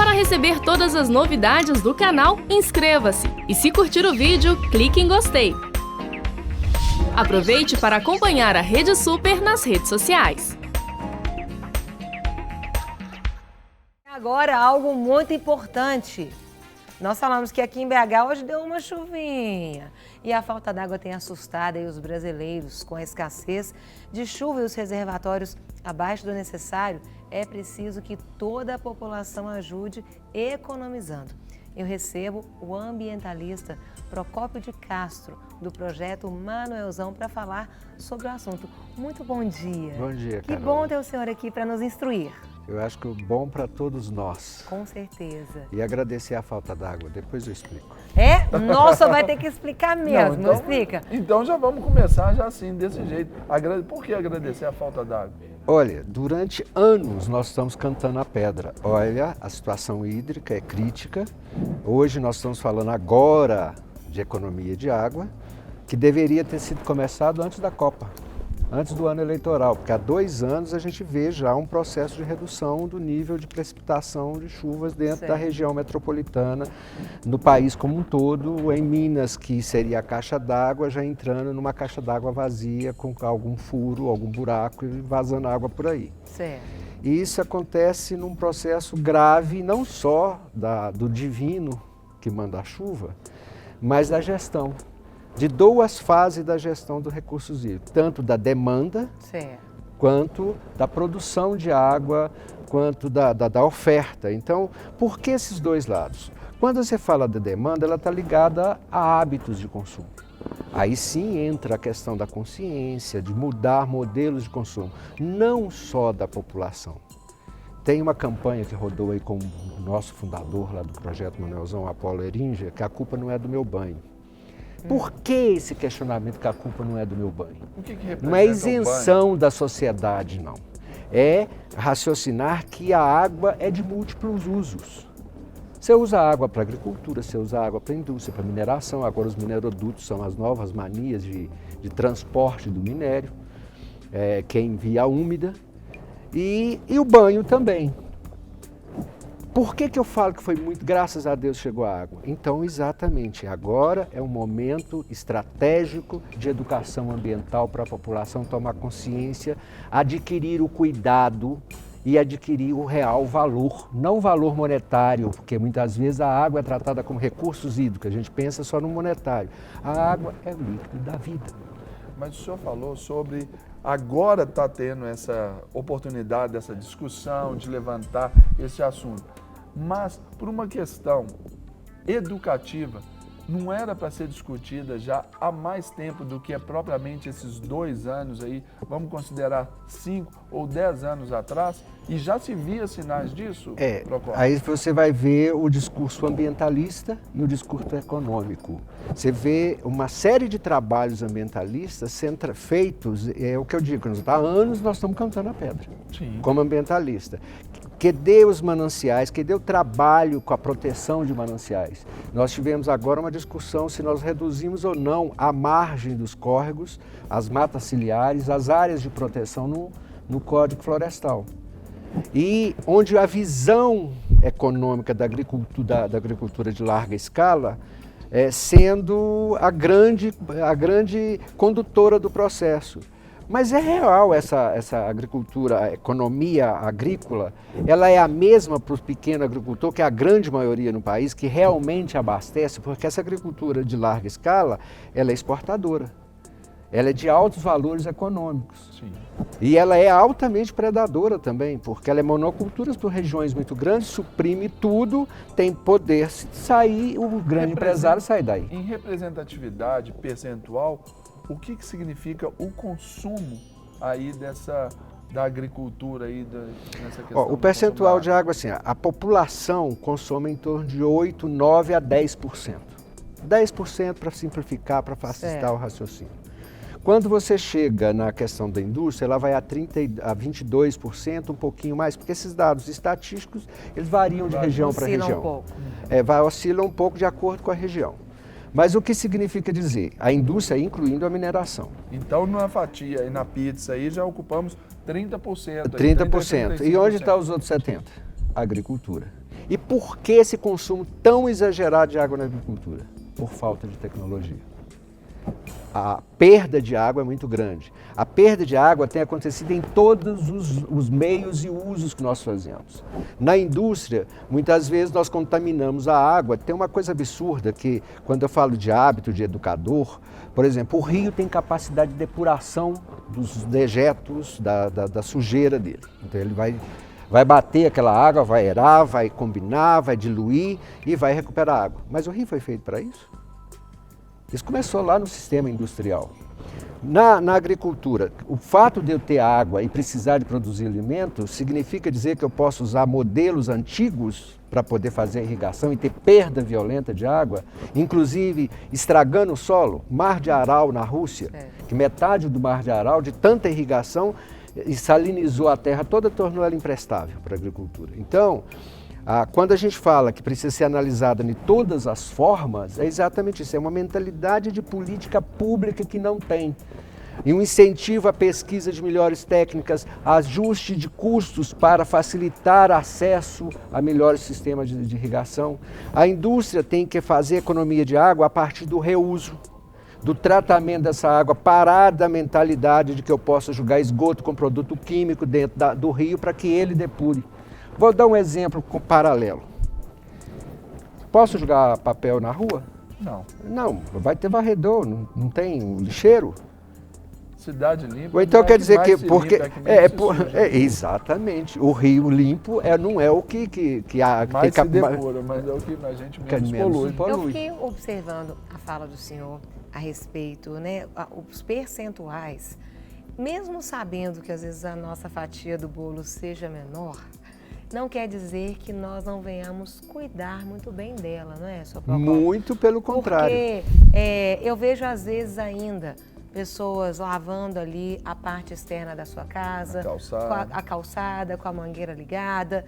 Para receber todas as novidades do canal, inscreva-se e se curtir o vídeo, clique em gostei. Aproveite para acompanhar a Rede Super nas redes sociais. Agora, algo muito importante. Nós falamos que aqui em BH hoje deu uma chuvinha e a falta d'água tem assustado aí os brasileiros. Com a escassez de chuva e os reservatórios abaixo do necessário, é preciso que toda a população ajude economizando. Eu recebo o ambientalista Procópio de Castro, do projeto Manuelzão, para falar sobre o assunto. Muito bom dia. Bom dia, Que Carol. bom ter o senhor aqui para nos instruir. Eu acho que o bom para todos nós. Com certeza. E agradecer a falta d'água, depois eu explico. É? Nossa, vai ter que explicar mesmo. Não, então, Explica. Então já vamos começar já assim, desse jeito. Por que agradecer a falta d'água? Olha, durante anos nós estamos cantando a pedra. Olha, a situação hídrica é crítica. Hoje nós estamos falando agora de economia de água, que deveria ter sido começado antes da Copa, antes do ano eleitoral, porque há 2 anos a gente vê já um processo de redução do nível de precipitação de chuvas dentro da região metropolitana, no país como um todo, em Minas, que seria a caixa d'água, já entrando numa caixa d'água vazia, com algum furo, algum buraco e vazando água por aí. Certo. E isso acontece num processo grave, não só do divino que manda a chuva, mas da gestão. De 2 fases da gestão dos recursos hídricos, tanto da demanda, Certo. quanto da produção de água, quanto da oferta. Então, por que esses 2 lados? Quando você fala da demanda, ela está ligada a hábitos de consumo. Aí sim entra a questão da consciência, de mudar modelos de consumo, não só da população. Tem uma campanha que rodou aí com o nosso fundador lá do projeto Manuelzão, Apolo Eringer, que a culpa não é do meu banho. Por que esse questionamento que a culpa não é do meu banho? O que representa Não é o isenção da sociedade, não. É raciocinar que a água é de múltiplos usos. Você usa água para agricultura, você usa água para indústria, para mineração. Agora os minerodutos são as novas manias de transporte do minério, que é em via úmida. E o banho também. Por que eu falo que foi muito, graças a Deus chegou a água? Então, exatamente, agora é um momento estratégico de educação ambiental para a população tomar consciência, adquirir o cuidado e adquirir o real valor, não o valor monetário, porque muitas vezes a água é tratada como recursos hídricos, a gente pensa só no monetário. A água é o líquido da vida. Mas o senhor falou sobre agora está tendo essa oportunidade, essa discussão de levantar esse assunto. Mas por uma questão educativa, não era para ser discutida já há mais tempo do que é propriamente esses 2 anos aí, vamos considerar 5 ou 10 anos atrás, e já se via sinais disso, Procópio? Aí você vai ver o discurso ambientalista e o discurso econômico. Você vê uma série de trabalhos ambientalistas sendo feitos, é o que eu digo, há anos nós estamos cantando a pedra, Sim. como ambientalista. Que dê os mananciais, que dê o trabalho com a proteção de mananciais. Nós tivemos agora uma discussão se nós reduzimos ou não a margem dos córregos, as matas ciliares, as áreas de proteção no Código Florestal. E onde a visão econômica da agricultura de larga escala sendo a grande condutora do processo. Mas é real essa agricultura, a economia agrícola, ela é a mesma para o pequeno agricultor, que é a grande maioria no país, que realmente abastece, porque essa agricultura de larga escala, ela é exportadora. Ela é de altos valores econômicos. Sim. E ela é altamente predadora também, porque ela é monocultura por regiões muito grandes, suprime tudo, tem poder de sair, o grande empresário sai daí. Em representatividade percentual, o que significa o consumo aí da agricultura aí nessa questão? O percentual de água, assim, a população consome em torno de 8, 9 a 10%. 10% para simplificar, para facilitar o raciocínio. Quando você chega na questão da indústria, ela vai a 22%, um pouquinho mais, porque esses dados estatísticos, eles variam de região para região. Um pouco. Oscila um pouco de acordo com a região. Mas o que significa dizer? A indústria incluindo a mineração. Então, na fatia e na pizza aí já ocupamos 30%. 30%. E onde está os outros 70%? A agricultura. E por que esse consumo tão exagerado de água na agricultura? Por falta de tecnologia. A perda de água é muito grande. A perda de água tem acontecido em todos os meios e usos que nós fazemos. Na indústria, muitas vezes nós contaminamos a água. Tem uma coisa absurda que, quando eu falo de hábito de educador, por exemplo, o rio tem capacidade de depuração dos dejetos, da sujeira dele. Então ele vai bater aquela água, vai aerar, vai combinar, vai diluir e vai recuperar água. Mas o rio foi feito para isso? Isso começou lá no sistema industrial. Na agricultura, o fato de eu ter água e precisar de produzir alimento significa dizer que eu posso usar modelos antigos para poder fazer irrigação e ter perda violenta de água, inclusive estragando o solo. Mar de Aral na Rússia, que metade do Mar de Aral, de tanta irrigação, salinizou a terra toda, tornou ela imprestável para a agricultura. Então, quando a gente fala que precisa ser analisada de todas as formas, é exatamente isso, é uma mentalidade de política pública que não tem. E um incentivo à pesquisa de melhores técnicas, ajuste de custos para facilitar acesso a melhores sistemas de irrigação. A indústria tem que fazer economia de água a partir do reuso, do tratamento dessa água, parar da mentalidade de que eu possa jogar esgoto com produto químico dentro do rio para que ele depure. Vou dar um exemplo paralelo. Posso jogar papel na rua? Não. Não, vai ter varredor, não tem lixeiro. Cidade limpa. Ou então quer dizer que porque exatamente. o rio limpo não é o que mais tem se depura, mas é o que a gente menos polui. Eu fiquei observando a fala do senhor a respeito, né, os percentuais, mesmo sabendo que às vezes a nossa fatia do bolo seja menor, não quer dizer que nós não venhamos cuidar muito bem dela, não é, Sr. Procópio? Muito pelo contrário. Porque eu vejo às vezes ainda pessoas lavando ali a parte externa da sua casa, a calçada, com a mangueira ligada.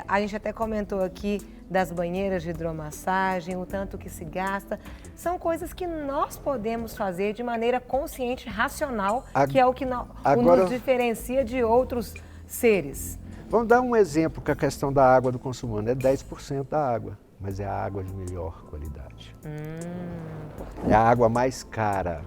A gente até comentou aqui das banheiras de hidromassagem, o tanto que se gasta. São coisas que nós podemos fazer de maneira consciente, racional, que é o que nos diferencia de outros seres. Vamos dar um exemplo com a questão da água do consumo humano. É 10% da água, mas é a água de melhor qualidade. É a água mais cara.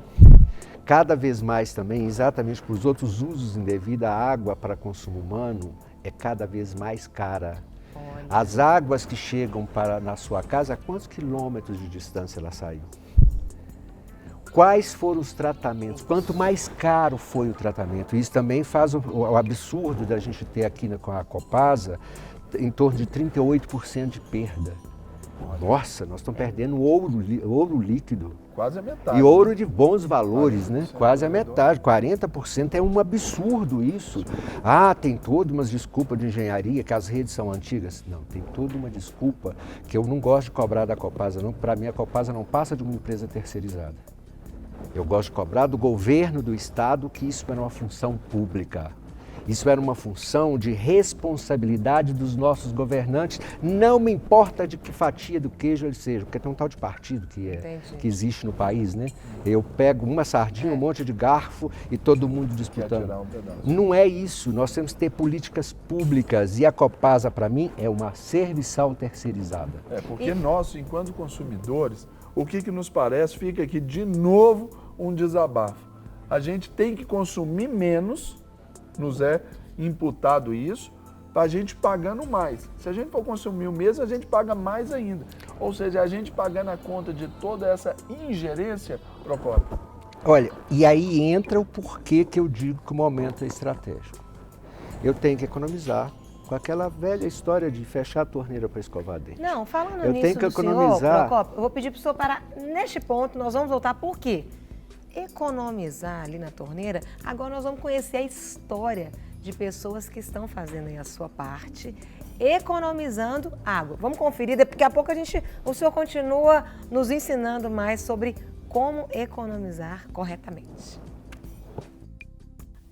Cada vez mais também, exatamente por os outros usos indevidos, a água para consumo humano é cada vez mais cara. Olha. As águas que chegam na sua casa, a quantos quilômetros de distância ela saiu? Quais foram os tratamentos? Quanto mais caro foi o tratamento? Isso também faz o absurdo da gente ter aqui com a Copasa em torno de 38% de perda. Nossa, nós estamos perdendo ouro líquido. Quase a metade. E ouro de bons valores, né? Quase a metade, 40%. É um absurdo isso. Tem todas umas desculpas de engenharia, que as redes são antigas. Não, tem toda uma desculpa que eu não gosto de cobrar da Copasa, não. Para mim, a Copasa não passa de uma empresa terceirizada. Eu gosto de cobrar do governo do estado que isso era uma função pública. Isso era uma função de responsabilidade dos nossos governantes. Não me importa de que fatia do queijo ele seja, porque tem um tal de partido que existe no país, né? Eu pego uma sardinha, um monte de garfo e todo mundo disputando. Não é isso. Nós temos que ter políticas públicas e a Copasa, para mim, é uma serviçal terceirizada. Porque nós, enquanto consumidores, o que nos parece, fica aqui de novo um desabafo. A gente tem que consumir menos, nos é imputado isso, para a gente pagando mais. Se a gente for consumir o mesmo, a gente paga mais ainda. Ou seja, a gente pagando a conta de toda essa ingerência, Procópio. Olha, e aí entra o porquê que eu digo que o momento é estratégico. Eu tenho que economizar. Com aquela velha história de fechar a torneira para escovar dente. Não, falando eu nisso tenho que economizar. Senhor, Procópio, eu vou pedir para o senhor parar neste ponto, nós vamos voltar. Por quê? Economizar ali na torneira, agora nós vamos conhecer a história de pessoas que estão fazendo aí a sua parte, economizando água. Vamos conferir, daqui a pouco o senhor continua nos ensinando mais sobre como economizar corretamente.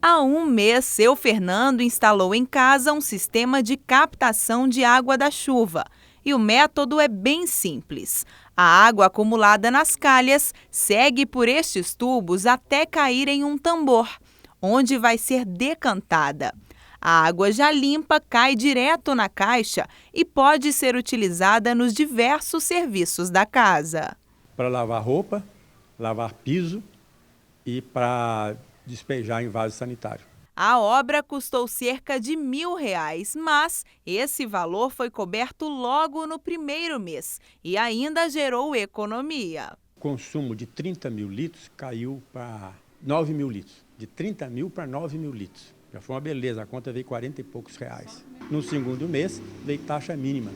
Há um mês, seu Fernando instalou em casa um sistema de captação de água da chuva. E o método é bem simples. A água acumulada nas calhas segue por estes tubos até cair em um tambor, onde vai ser decantada. A água já limpa cai direto na caixa e pode ser utilizada nos diversos serviços da casa. Para lavar roupa, lavar piso e para despejar em vaso sanitário. A obra custou cerca de R$1.000, mas esse valor foi coberto logo no primeiro mês e ainda gerou economia. O consumo de 30 mil litros caiu para 9 mil litros. De 30 mil para 9 mil litros. Já foi uma beleza, a conta veio 40 e poucos reais. No segundo mês, veio taxa mínima,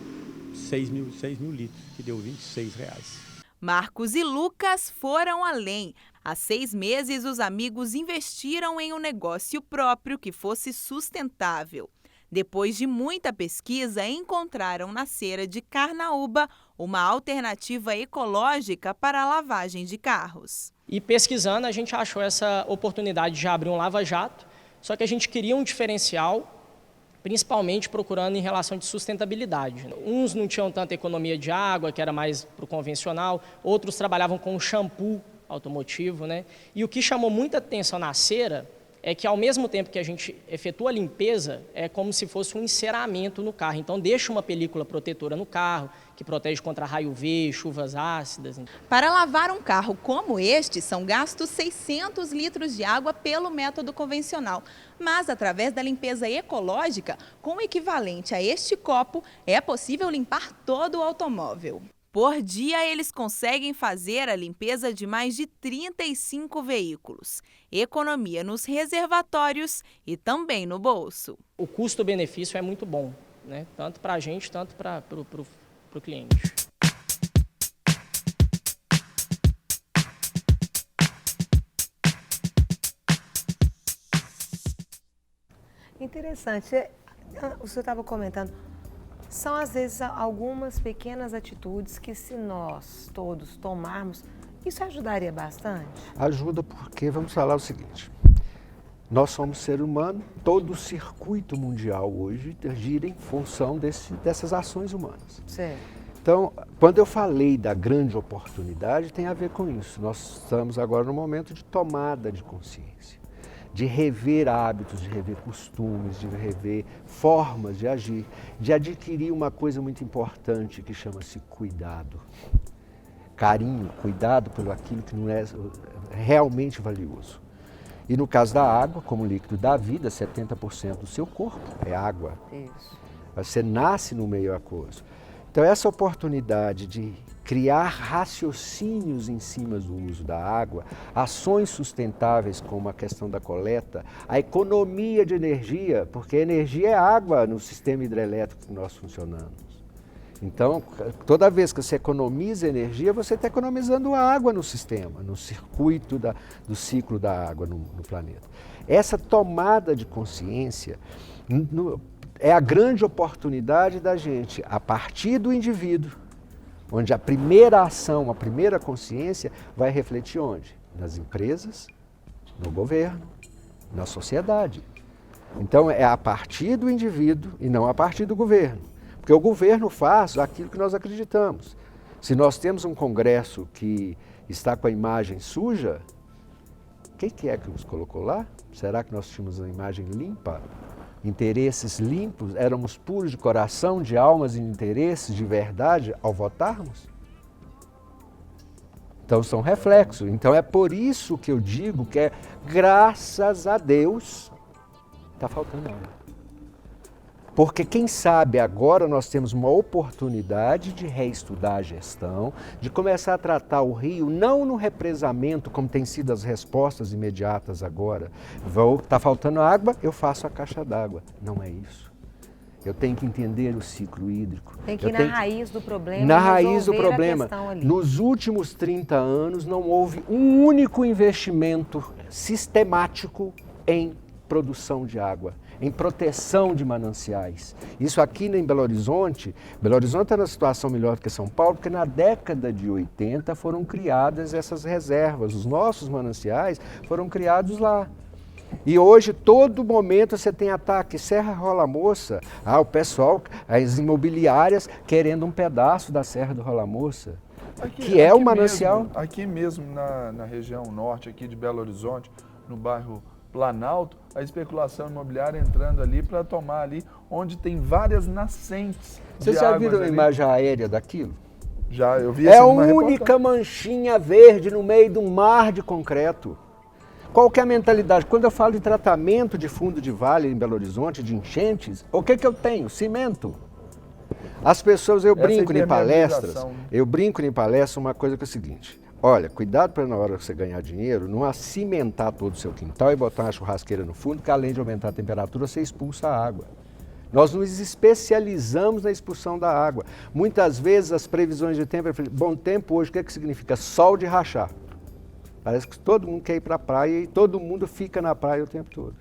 6 mil litros, que deu R$26. Marcos e Lucas foram além. Há 6 meses, os amigos investiram em um negócio próprio que fosse sustentável. Depois de muita pesquisa, encontraram na Cera de Carnaúba uma alternativa ecológica para a lavagem de carros. E pesquisando, a gente achou essa oportunidade de abrir um lava-jato, só que a gente queria um diferencial, principalmente procurando em relação de sustentabilidade. Uns não tinham tanta economia de água, que era mais para o convencional, outros trabalhavam com shampoo automotivo, né? E o que chamou muita atenção na Cera é que, ao mesmo tempo que a gente efetua a limpeza, é como se fosse um enceramento no carro. Então, deixa uma película protetora no carro, que protege contra raio UV, chuvas ácidas. Para lavar um carro como este, são gastos 600 litros de água pelo método convencional. Mas, através da limpeza ecológica, com o equivalente a este copo, é possível limpar todo o automóvel. Por dia, eles conseguem fazer a limpeza de mais de 35 veículos. Economia nos reservatórios e também no bolso. O custo-benefício é muito bom, né? Tanto para a gente, tanto para o cliente. Interessante. O senhor estava comentando. São, às vezes, algumas pequenas atitudes que, se nós todos tomarmos, isso ajudaria bastante? Ajuda porque, vamos falar o seguinte, nós somos ser humano, todo o circuito mundial hoje gira em função dessas ações humanas. Certo. Então, quando eu falei da grande oportunidade, tem a ver com isso. Nós estamos agora no momento de tomada de consciência, de rever hábitos, de rever costumes, de rever formas de agir, de adquirir uma coisa muito importante que chama-se cuidado. Carinho, cuidado pelo aquilo que não é realmente valioso. E no caso da água, como líquido da vida, 70% do seu corpo é água. Isso. Você nasce no meio aquoso. Então essa oportunidade de criar raciocínios em cima do uso da água, ações sustentáveis como a questão da coleta, a economia de energia, porque energia é água no sistema hidrelétrico que nós funcionamos. Então, toda vez que você economiza energia, você está economizando água no sistema, no circuito do ciclo da água no planeta. Essa tomada de consciência é a grande oportunidade da gente, a partir do indivíduo, onde a primeira ação, a primeira consciência vai refletir onde? Nas empresas, no governo, na sociedade. Então é a partir do indivíduo e não a partir do governo. Porque o governo faz aquilo que nós acreditamos. Se nós temos um Congresso que está com a imagem suja, quem que é que nos colocou lá? Será que nós tínhamos a imagem limpa? Interesses limpos, éramos puros de coração, de almas e interesses de verdade ao votarmos? Então são reflexos. Então é por isso que eu digo que graças a Deus, está faltando água. Porque quem sabe agora nós temos uma oportunidade de reestudar a gestão, de começar a tratar o rio não no represamento, como tem sido as respostas imediatas agora. Está faltando água, eu faço a caixa d'água. Não é isso. Eu tenho que entender o ciclo hídrico. Tem que ir na raiz do problema. Na raiz do problema. Nos últimos 30 anos não houve um único investimento sistemático em produção de água, em proteção de mananciais. Isso aqui em Belo Horizonte está numa situação melhor do que São Paulo, porque na década de 80 foram criadas essas reservas, os nossos mananciais foram criados lá. E hoje, todo momento, você tem ataque, Serra Rola Moça, o pessoal, as imobiliárias querendo um pedaço da Serra do Rola Moça, que é o manancial. Aqui mesmo na região norte aqui de Belo Horizonte, no bairro Planalto, a especulação imobiliária entrando ali para tomar ali onde tem várias nascentes. Vocês já viram a imagem aérea daquilo? Já, eu vi É a numa única reportagem. manchinha verde no meio de um mar de concreto. Qual que é a mentalidade? Quando eu falo de tratamento de fundo de vale em Belo Horizonte, de enchentes, o que eu tenho? Cimento. As pessoas, eu brinco em palestras, uma coisa que é o seguinte: olha, cuidado para na hora que você ganhar dinheiro, não acimentar todo o seu quintal e botar uma churrasqueira no fundo, que além de aumentar a temperatura, você expulsa a água. Nós nos especializamos na expulsão da água. Muitas vezes as previsões de tempo, bom tempo hoje, o que é que significa? Sol de rachar. Parece que todo mundo quer ir para a praia e todo mundo fica na praia o tempo todo.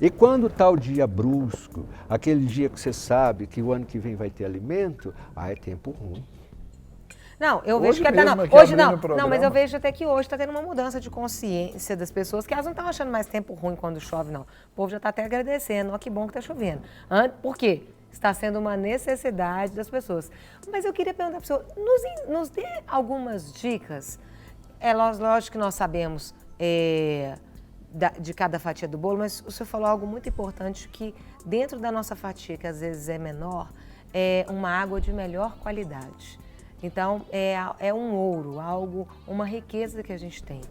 E quando está o dia brusco, aquele dia que você sabe que o ano que vem vai ter alimento, é tempo ruim. Não, eu vejo Hoje que até mesmo não. aqui Hoje abrindo não. o programa. Não, mas eu vejo até que hoje está tendo uma mudança de consciência das pessoas, que elas não estão achando mais tempo ruim quando chove, não. O povo já está até agradecendo. Ó, que bom que está chovendo. Por quê? Está sendo uma necessidade das pessoas. Mas eu queria perguntar para o senhor, nos dê algumas dicas. Lógico que nós sabemos de cada fatia do bolo, mas o senhor falou algo muito importante, que dentro da nossa fatia, que às vezes é menor, é uma água de melhor qualidade. Então, é um ouro, uma riqueza que a gente tem.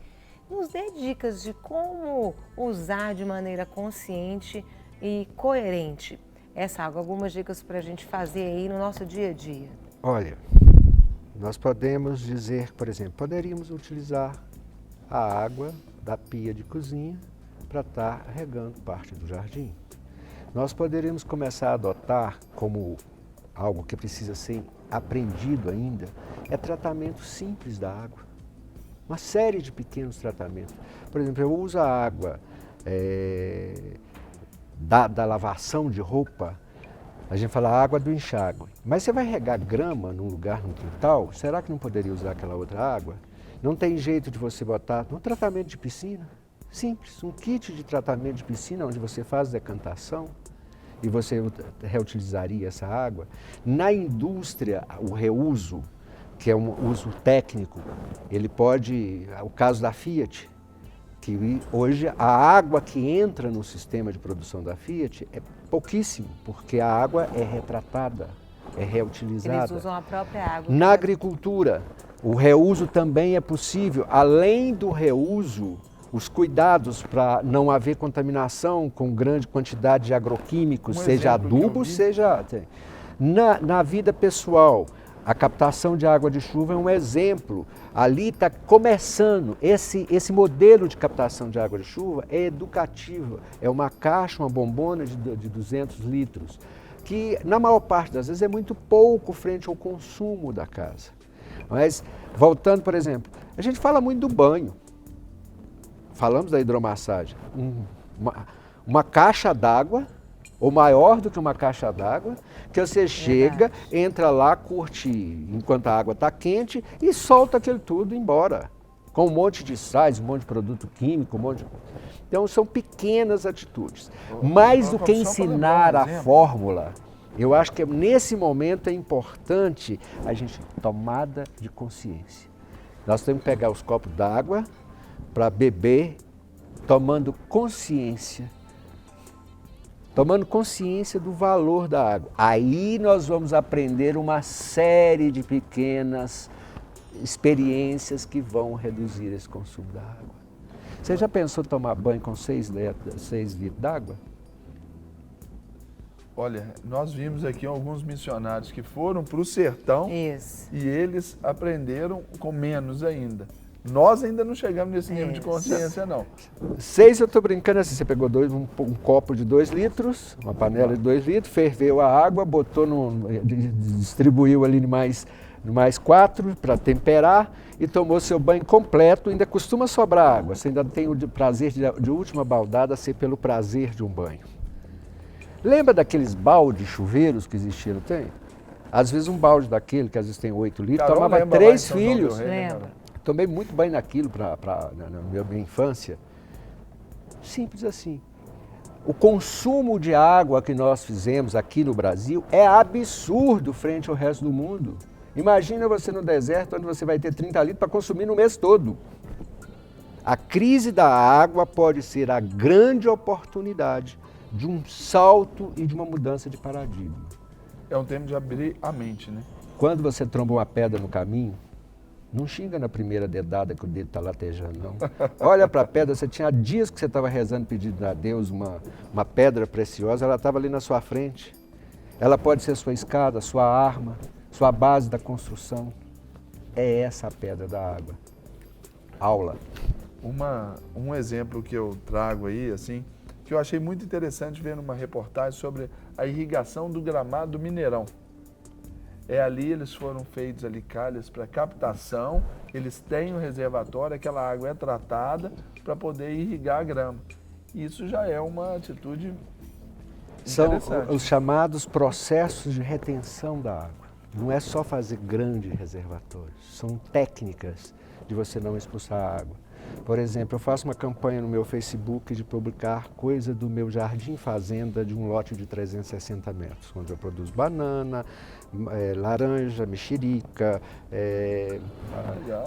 Nos dê dicas de como usar de maneira consciente e coerente essa água. Algumas dicas para a gente fazer aí no nosso dia a dia. Olha, nós podemos dizer, por exemplo, poderíamos utilizar a água da pia de cozinha para estar regando parte do jardim. Nós poderíamos começar a adotar como algo que precisa ser aprendido ainda, é tratamento simples da água. Uma série de pequenos tratamentos. Por exemplo, eu uso a água da lavação de roupa, a gente fala água do enxágue. Mas você vai regar grama num lugar, num quintal, será que não poderia usar aquela outra água? Não tem jeito de você botar no tratamento de piscina? Simples, um kit de tratamento de piscina onde você faz decantação e você reutilizaria essa água. Na indústria, o reuso, que é um uso técnico, ele pode, o caso da Fiat, que hoje a água que entra no sistema de produção da Fiat é pouquíssimo, porque a água é retratada, é reutilizada. Eles usam a própria água. Na agricultura, o reuso também é possível. Além do reuso, os cuidados para não haver contaminação com grande quantidade de agroquímicos, seja adubo, seja... Na vida pessoal, a captação de água de chuva é um exemplo. Ali está começando, esse modelo de captação de água de chuva é educativo. É uma caixa, uma bombona de 200 litros, que na maior parte das vezes é muito pouco frente ao consumo da casa. Mas, voltando, por exemplo, a gente fala muito do banho. Falamos da hidromassagem. Uma caixa d'água, ou maior do que uma caixa d'água, que você chega, entra lá, curte enquanto a água está quente e solta aquilo tudo embora. Com um monte de sais, um monte de produto químico, Então são pequenas atitudes. Mais do que ensinar a fórmula, eu acho que nesse momento é importante a gente tomada de consciência. Nós temos que pegar os copos d'água para beber, tomando consciência do valor da água. Aí nós vamos aprender uma série de pequenas experiências que vão reduzir esse consumo da água. Você já pensou em tomar banho com 6 litros d'água? Olha, nós vimos aqui alguns missionários que foram para o sertão. Isso. E eles aprenderam com menos ainda. Nós ainda não chegamos nesse nível de consciência, não. 6 eu estou brincando assim, você pegou um copo de 2 litros, uma panela de 2 litros, ferveu a água, distribuiu ali no mais 4 para temperar e tomou seu banho completo. Ainda costuma sobrar água, você ainda tem o prazer de última baldada ser pelo prazer de um banho. Lembra daqueles baldes chuveiros que existiram? Tem? Às vezes um balde daquele, que às vezes tem 8 litros, tomava 3 filhos. Lembra? Tomei muito banho naquilo na minha infância. Simples assim. O consumo de água que nós fizemos aqui no Brasil é absurdo frente ao resto do mundo. Imagina você no deserto, onde você vai ter 30 litros para consumir no mês todo. A crise da água pode ser a grande oportunidade de um salto e de uma mudança de paradigma. É um tempo de abrir a mente, né? Quando você tromba uma pedra no caminho, não xinga na primeira dedada que o dedo está latejando, não. Olha para a pedra, você tinha dias que você estava rezando, pedindo a Deus uma pedra preciosa, ela estava ali na sua frente. Ela pode ser sua escada, sua arma, sua base da construção. É essa a pedra da água. Aula. Um exemplo que eu trago aí, assim, que eu achei muito interessante ver numa reportagem sobre a irrigação do gramado do Mineirão. Ali eles foram feitos ali calhas para captação, eles têm um reservatório, aquela água é tratada para poder irrigar a grama. Isso já é uma atitude interessante. São os chamados processos de retenção da água. Não é só fazer grandes reservatórios, são técnicas de você não expulsar a água. Por exemplo, eu faço uma campanha no meu Facebook de publicar coisa do meu jardim fazenda de um lote de 360 metros, onde eu produzo banana, laranja, mexerica,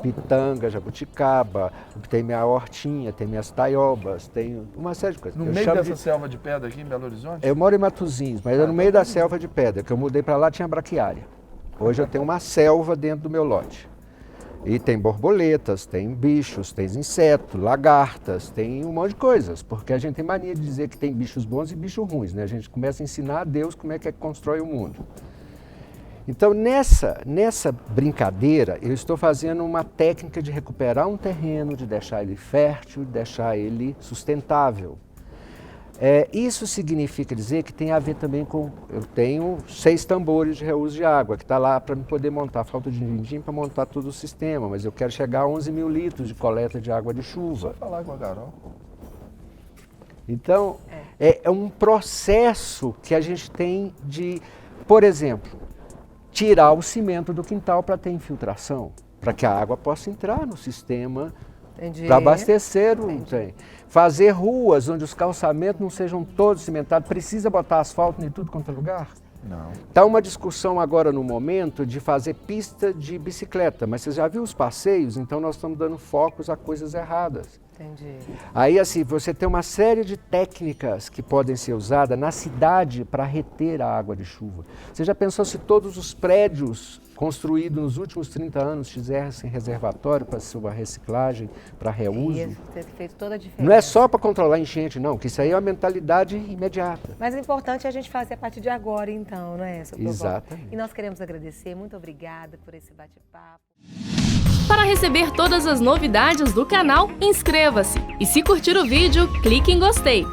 pitanga, jabuticaba, tem minha hortinha, tem minhas taiobas, tem uma série de coisas. No meio dessa selva de pedra aqui em Belo Horizonte? Eu moro em Matozinhos, mas é no meio da selva de pedra, que eu mudei para lá tinha braquiária. Hoje eu tenho uma selva dentro do meu lote. E tem borboletas, tem bichos, tem insetos, lagartas, tem um monte de coisas. Porque a gente tem mania de dizer que tem bichos bons e bichos ruins, né? A gente começa a ensinar a Deus como é que constrói o mundo. Então, nessa brincadeira, eu estou fazendo uma técnica de recuperar um terreno, de deixar ele fértil, de deixar ele sustentável. Isso significa dizer que tem a ver também com... Eu tenho 6 tambores de reuso de água, que está lá para eu poder montar, falta de din-din para montar todo o sistema, mas eu quero chegar a 11 mil litros de coleta de água de chuva. Só falar com a Carol. Então, é um processo que a gente tem de, por exemplo, tirar o cimento do quintal para ter infiltração, para que a água possa entrar no sistema para abastecer o trem. Fazer ruas onde os calçamentos não sejam todos cimentados. Precisa botar asfalto em tudo quanto é lugar? Não. Está uma discussão agora no momento de fazer pista de bicicleta, mas você já viu os passeios? Então nós estamos dando focos a coisas erradas. Entendi. Aí assim, você tem uma série de técnicas que podem ser usadas na cidade para reter a água de chuva. Você já pensou se todos os prédios construídos nos últimos 30 anos fizessem reservatório para sua reciclagem, para reuso? Ia ter feito toda a diferença. Não é só para controlar a enchente, não, que isso aí é uma mentalidade imediata. Mas o importante é a gente fazer a partir de agora, então, não é, seu Provolta? Exatamente. E nós queremos agradecer, muito obrigada por esse bate-papo. Para receber todas as novidades do canal, inscreva-se e se curtir o vídeo, clique em gostei.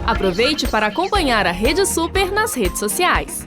Aproveite para acompanhar a Rede Super nas redes sociais.